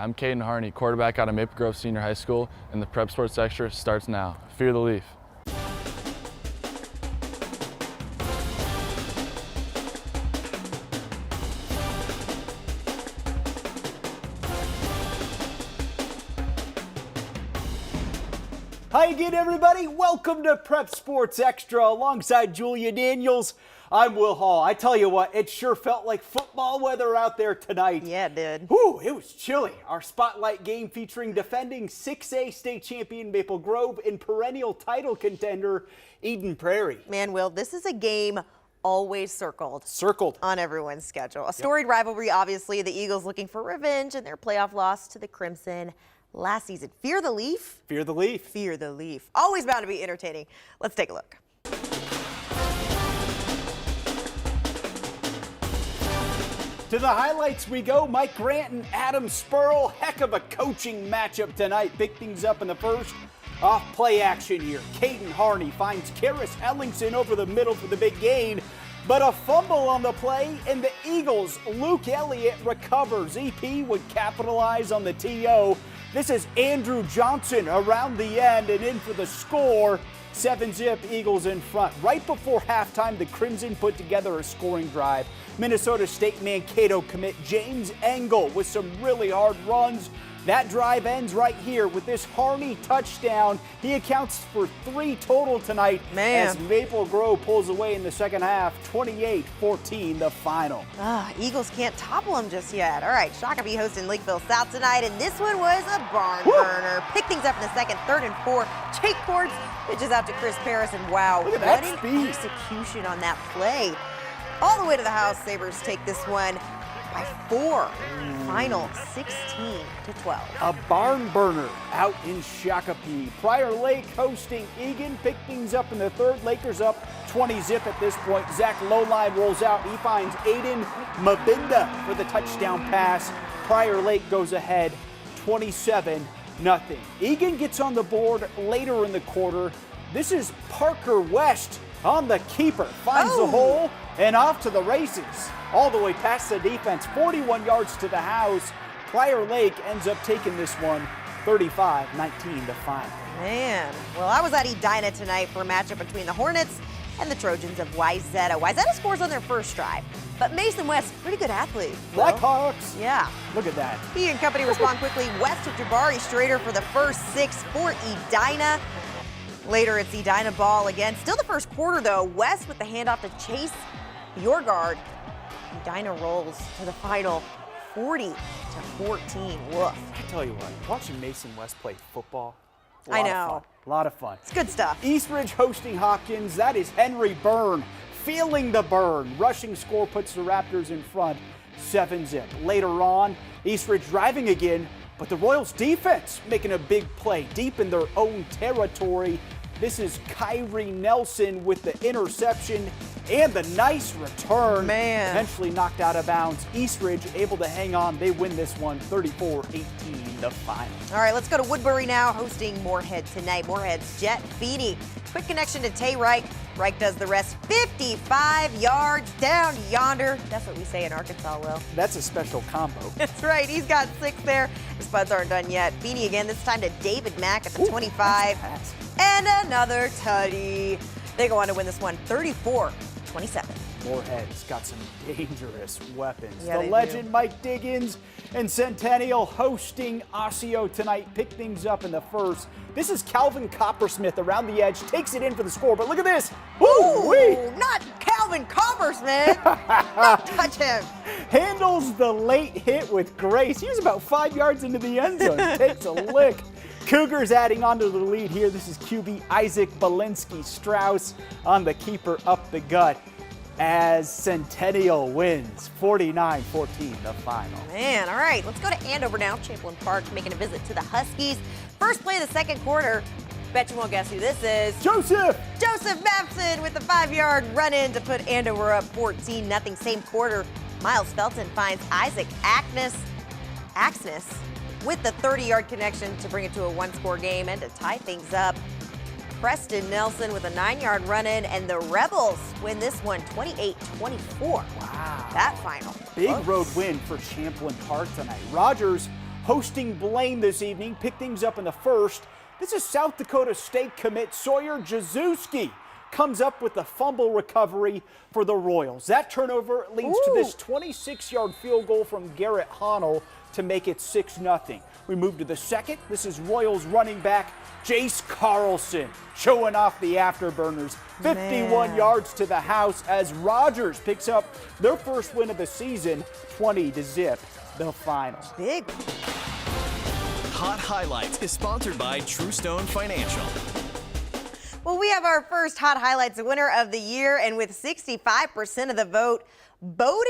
I'm Caden Harney, quarterback out of Maple Grove Senior High School, and the Prep Sports Extra starts now. Fear the Leaf. Hi again, everybody. Welcome to Prep Sports Extra alongside Julia Daniels. I'm Will Hall. I tell you what, it sure felt like football weather out there tonight. Yeah, it did. Whew, it was chilly. Our spotlight game featuring defending 6A state champion Maple Grove and perennial title contender Eden Prairie. Man, Will, this is a game always circled on everyone's schedule. A storied rivalry, obviously. The Eagles looking for revenge in their playoff loss to the Crimson last season. Fear the Leaf? Fear the Leaf. Fear the Leaf. Always bound to be entertaining. Let's take a look. To the highlights we go. Mike Grant and Adam Spurl. Heck of a coaching matchup tonight. Pick things up in the first. Off play action here. Caden Harney finds Karis Ellingson over the middle for the big gain. But a fumble on the play, and the Eagles' Luke Elliott recovers. EP would capitalize on the TO. This is Andrew Johnson around the end and in for the score. 7-zip, Eagles in front. Right before halftime, the Crimson put together a scoring drive. Minnesota State Mankato commit James Engel with some really hard runs. That drive ends right here with this Harney touchdown. He accounts for 3 total tonight as Maple Grove pulls away in the second half. 28-14 the final. Eagles can't topple them just yet. All right, Shakopee hosting Lakeville South tonight, and this one was a barn burner. Pick things up in the second, 3rd and 4. Jake Cords pitches out to Chris Paris, and wow, what an execution on that play. All the way to the house, Sabres take this one by 4. Final 16-12. A barn burner out in Shakopee. Prior Lake hosting Egan. Pick things up in the third. Lakers up 20-zip at this point. Zach Lowline rolls out. He finds Aiden Mabinda for the touchdown pass. Prior Lake goes ahead 27-0. Egan gets on the board later in the quarter. This is Parker West on the keeper. Finds the hole and off to the races. All the way past the defense, 41 yards to the house. Prior Lake ends up taking this one 35-19 the final. Man, well, I was at Edina tonight for a matchup between the Hornets and the Trojans of Wayzata. Wayzata scores on their first drive, but Mason West, pretty good athlete. Blackhawks. Yeah. Look at that. He and company respond quickly. West to Jabari Strader for the first 6 for Edina. Later, it's Edina ball again. Still the first quarter, though. West with the handoff to Chase Yorgard. Edina rolls to the final 40-14. Woof. I tell you what, watching Mason West play football, I know. A lot of fun. It's good stuff. Eastridge hosting Hawkins. That is Henry Byrne feeling the burn. Rushing score puts the Raptors in front 7-zip. Later on, Eastridge driving again, but the Royals defense making a big play deep in their own territory. This is Kyrie Nelson with the interception and the nice return. Man. Eventually knocked out of bounds. Eastridge able to hang on. They win this one 34-18 the final. All right, let's go to Woodbury now, hosting Moorhead tonight. Moorhead's Jet Feeney. Quick connection to Tay Reich. Reich does the rest. 55 yards down yonder. That's what we say in Arkansas, Will. That's a special combo. That's right. He's got 6 there. The Spuds aren't done yet. Feeney again, this time to David Mack at the 25. And another tutty. They go on to win this one 34-27. Moorhead's got some dangerous weapons. Yeah, the legend Mike Diggins and Centennial hosting Osseo tonight. Pick things up in the first. This is Calvin Coppersmith around the edge, takes it in for the score, but look at this. Ooh, not Calvin Coppersmith. Don't touch him. Handles the late hit with grace. He was about 5 yards into the end zone. Takes a lick. Cougars adding on to the lead here. This is QB Isaac Belinsky Strauss on the keeper up the gut as Centennial wins 49-14 the final. Man, all right, let's go to Andover now. Champlain Park making a visit to the Huskies. First play of the second quarter. Bet you won't guess who this is. Joseph Mapson with the 5-yard run in to put Andover up 14-0. Same quarter, Miles Felton finds Isaac Axness with the 30-yard connection to bring it to a 1-score game and to tie things up. Preston Nelson with a 9-yard run in, and the Rebels win this one 28-24. Wow. That final. Big road win for Champlain Park tonight. Rogers hosting Blaine this evening. Pick things up in the first. This is South Dakota State commit Sawyer Jaszewski. Comes up with the fumble recovery for the Royals. That turnover leads to this 26-yard field goal from Garrett Honnell to make it 6-0. We move to the second. This is Royals running back Jace Carlson showing off the afterburners. 51 yards to the house as Rogers picks up their first win of the season, 20-0, the final. Big. Hot Highlights is sponsored by Truestone Financial. Well, we have our first Hot Highlights winner of the year, and with 65% of the vote, Bowden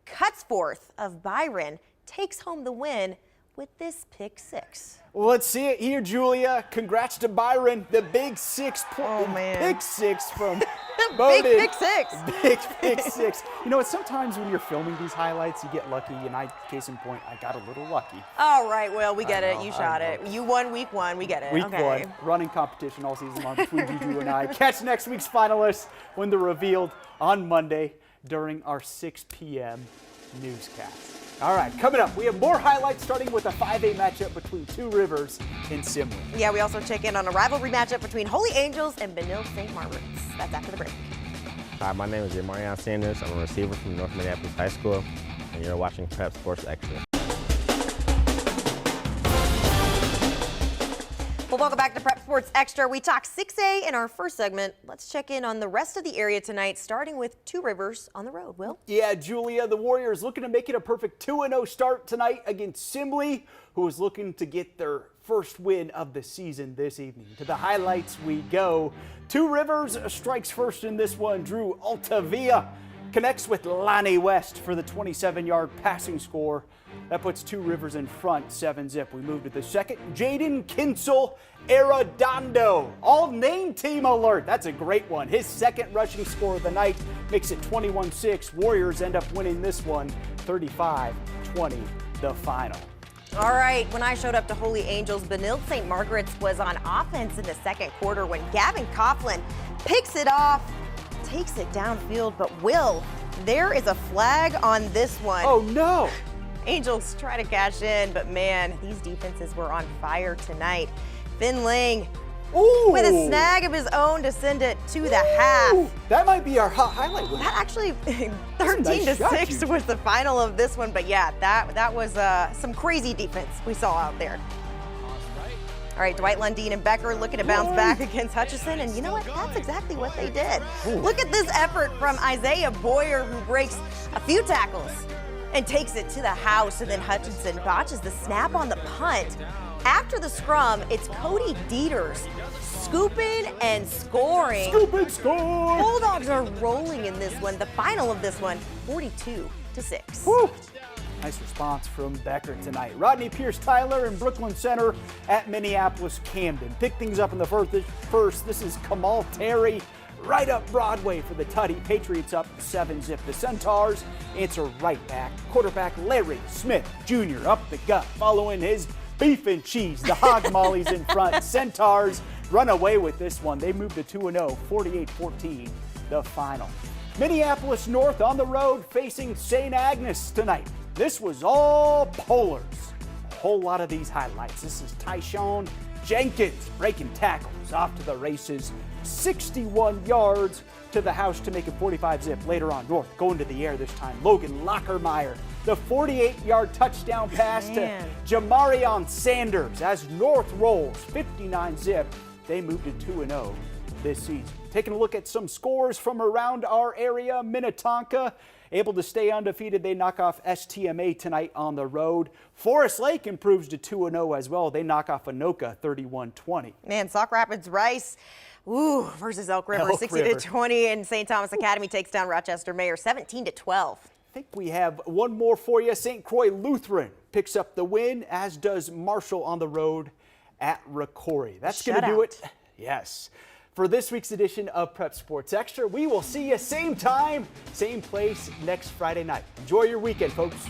Cutsforth of Byron takes home the win with this pick six. Well, let's see it here, Julia. Congrats to Byron. The big pick six from Bowden. Big pick six. Big pick six. You know, sometimes when you're filming these highlights, you get lucky, and case in point, I got a little lucky. All right, well, we get it. You shot it. You won week one. We get it. Week one, running competition all season long between Juju and I. Catch next week's finalists when they're revealed on Monday during our 6 p.m. newscast. All right, coming up, we have more highlights starting with a 5A matchup between Two Rivers and Simley. Yeah, we also check in on a rivalry matchup between Holy Angels and Benilde St. Margaret's. That's after the break. Hi, my name is Jamarion Sanders. I'm a receiver from North Minneapolis High School, and you're watching Prep Sports Extra. Well, welcome back to Prep Sports Extra. We talk 6A in our first segment. Let's check in on the rest of the area tonight, starting with Two Rivers on the road. Will? Yeah, Julia, the Warriors looking to make it a perfect 2-0 start tonight against Simley, who is looking to get their first win of the season this evening. To the highlights we go. Two Rivers strikes first in this one. Drew Altavia connects with Lonnie West for the 27-yard passing score. That puts Two Rivers in front, 7-0. We move to the second. Jaden Kinsel Arredondo. All name team alert. That's a great one. His second rushing score of the night makes it 21-6. Warriors end up winning this one, 35-20, the final. All right, when I showed up to Holy Angels, Benilde St. Margaret's was on offense in the second quarter when Gavin Coughlin picks it off, takes it downfield, but Will, there is a flag on this one. Oh, no. Angels try to cash in, but man, these defenses were on fire tonight. Finn Lang with a snag of his own to send it to the half. That might be our hot highlight. That actually, 13-6 was the final of this one, but yeah, that was some crazy defense we saw out there. All right, Dwight Lundeen and Becker looking to bounce back against Hutchison, and you know what? That's exactly what they did. Look at this effort from Isaiah Boyer, who breaks a few tackles and takes it to the house, and then Hutchinson botches the snap on the punt. After the scrum, it's Cody Dieters scooping and scoring. Scoop and score! Bulldogs are rolling in this one. The final of this one, 42-6. Woo. Nice response from Becker tonight. Rodney Pierce-Tyler in Brooklyn Center at Minneapolis Camden. Pick things up in the first. This is Kamal Terry right up Broadway for the Tutty. Patriots up 7-0. The Centaurs answer right back. Quarterback Larry Smith Jr. up the gut following his beef and cheese. The Hog Mollies in front. Centaurs run away with this one. They move to 2-0, 48-14, the final. Minneapolis North on the road facing St. Agnes tonight. This was all Polars. A whole lot of these highlights. This is Tyshawn Jenkins breaking tackles off to the races. 61 yards to the house to make it 45-0. Later on, North going to the air this time. Logan Lockermeyer, the 48-yard touchdown pass to Jamarion Sanders as North rolls 59-0. They move to 2-0 this season. Taking a look at some scores from around our area. Minnetonka able to stay undefeated. They knock off STMA tonight on the road. Forest Lake improves to 2-0 as well. They knock off Anoka 31-20. Man, Sauk Rapids Rice versus Elk River 60-20, and St. Thomas Academy takes down Rochester Mayor 17-12. I think we have one more for you. St. Croix Lutheran picks up the win, as does Marshall on the road at Rocori. That's going to do it. Yes. For this week's edition of Prep Sports Extra, we will see you same time, same place next Friday night. Enjoy your weekend, folks.